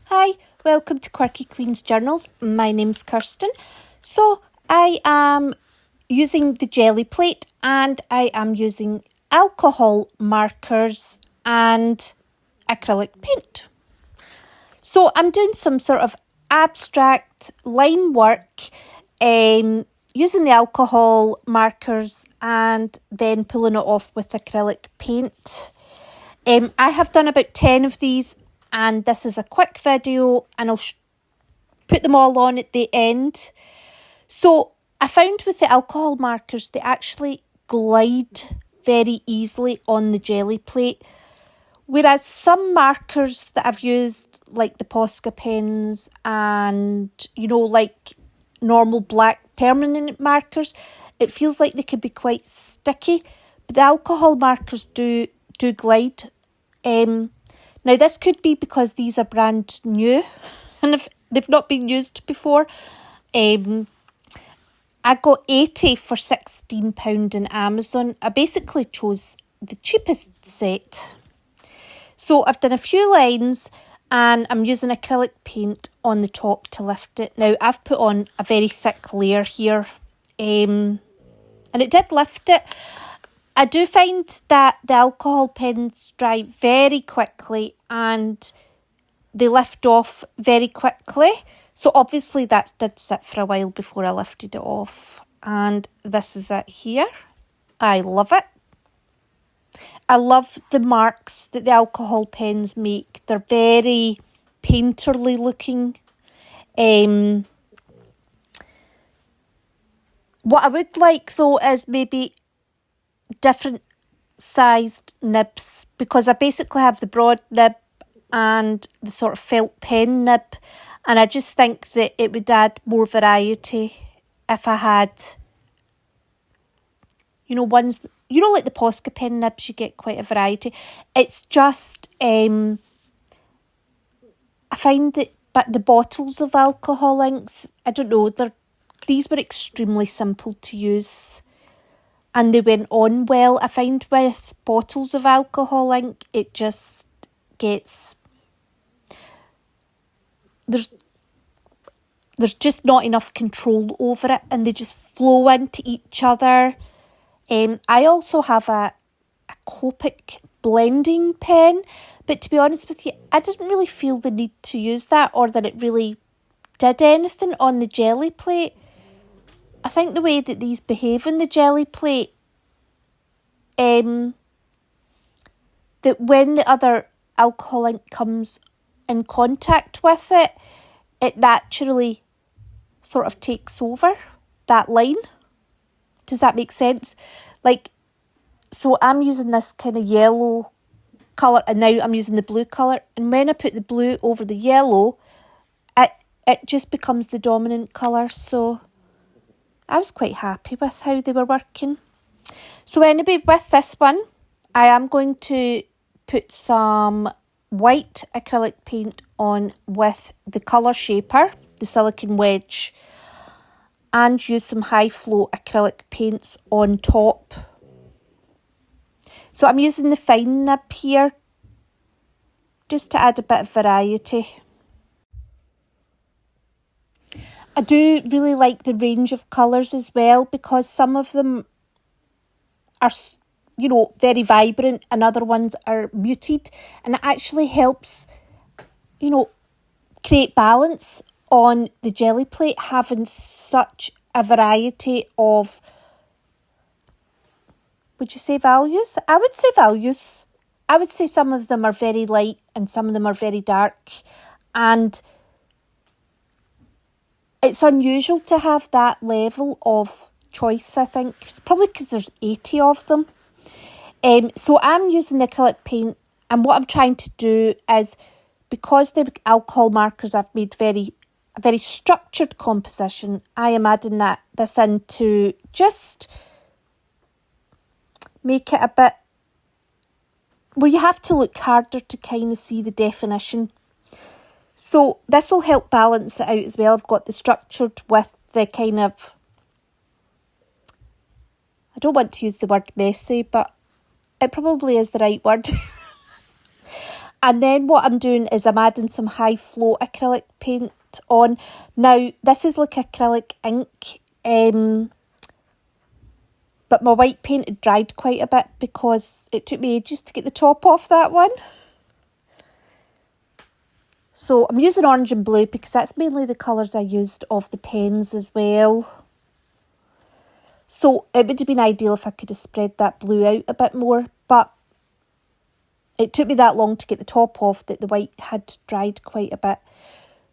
Hi, welcome to Quirky Queen's Journals. My name's Kirsten. So I am using the jelly plate and I am using alcohol markers and acrylic paint. So I'm doing some sort of abstract line work using the alcohol markers and then pulling it off with acrylic paint. I have done about 10 of these and this is a quick video and I'll put them all on at the end. So I found with the alcohol markers, they actually glide very easily on the jelly plate. Whereas some markers that I've used, like the Posca pens and, like normal black permanent markers, it feels like they could be quite sticky. But the alcohol markers do glide. Now, this could be because these are brand new and if they've not been used before. I got 80 for £16 in Amazon. I basically chose the cheapest set. So I've done a few lines and I'm using acrylic paint on the top to lift it. Now, I've put on a very thick layer here and it did lift it. I do find that the alcohol pens dry very quickly and they lift off very quickly. So obviously that did sit for a while before I lifted it off. And this is it here. I love it. I love the marks that the alcohol pens make. They're very painterly looking. What I would like though is maybe different sized nibs, because I basically have the broad nib and the sort of felt pen nib, and I just think that it would add more variety if I had ones, like the Posca pen nibs, you get quite a variety. It's just I find that, but the bottles of alcohol inks, I don't know, these were extremely simple to use and they went on well. I find with bottles of alcohol ink, it just gets, there's just not enough control over it and they just flow into each other. I also have a Copic blending pen, but to be honest with you, I didn't really feel the need to use that or that it really did anything on the jelly plate. I think the way that these behave in the jelly plate, that when the other alcohol ink comes in contact with it, it naturally sort of takes over that line. Does that make sense? So I'm using this kind of yellow colour and now I'm using the blue colour. And when I put the blue over the yellow, it just becomes the dominant colour. So I was quite happy with how they were working. So anyway, with this one, I am going to put some white acrylic paint on with the colour shaper, the silicone wedge, and use some high flow acrylic paints on top. So I'm using the fine nib here just to add a bit of variety. I do really like the range of colours as well, because some of them are, very vibrant and other ones are muted, and it actually helps, create balance on the jelly plate, having such a variety of, would you say values? I would say values. I would say some of them are very light and some of them are very dark, and it's unusual to have that level of choice, I think. It's probably because there's 80 of them. So I'm using the acrylic paint, and what I'm trying to do is, because the alcohol markers I've made a very structured composition, I am adding this in to just make it a bit where you have to look harder to kind of see the definition. So this will help balance it out as well. I've got the structured with the kind of, I don't want to use the word messy, but it probably is the right word. And then what I'm doing is I'm adding some high flow acrylic paint on. Now, this is like acrylic ink, but my white paint had dried quite a bit because it took me ages to get the top off that one. So I'm using orange and blue because that's mainly the colours I used of the pens as well. So it would have been ideal if I could have spread that blue out a bit more, but it took me that long to get the top off that the white had dried quite a bit.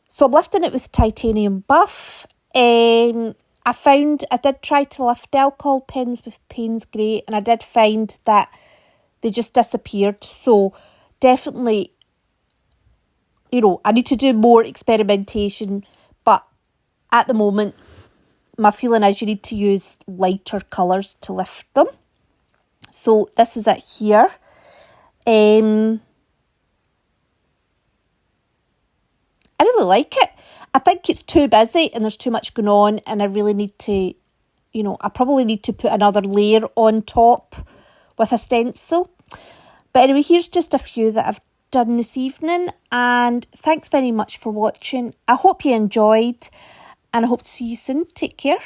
So I'm lifting it with titanium buff. I did try to lift the alcohol pens with Payne's Grey, and I did find that they just disappeared. So definitely, you know, I need to do more experimentation, but at the moment, my feeling is you need to use lighter colours to lift them. So this is it here. I really like it. I think it's too busy and there's too much going on, and I really need to, you know, I probably need to put another layer on top with a stencil. But anyway, here's just a few that I've done this evening, and thanks very much for watching. I hope you enjoyed, and I hope to see you soon. Take care.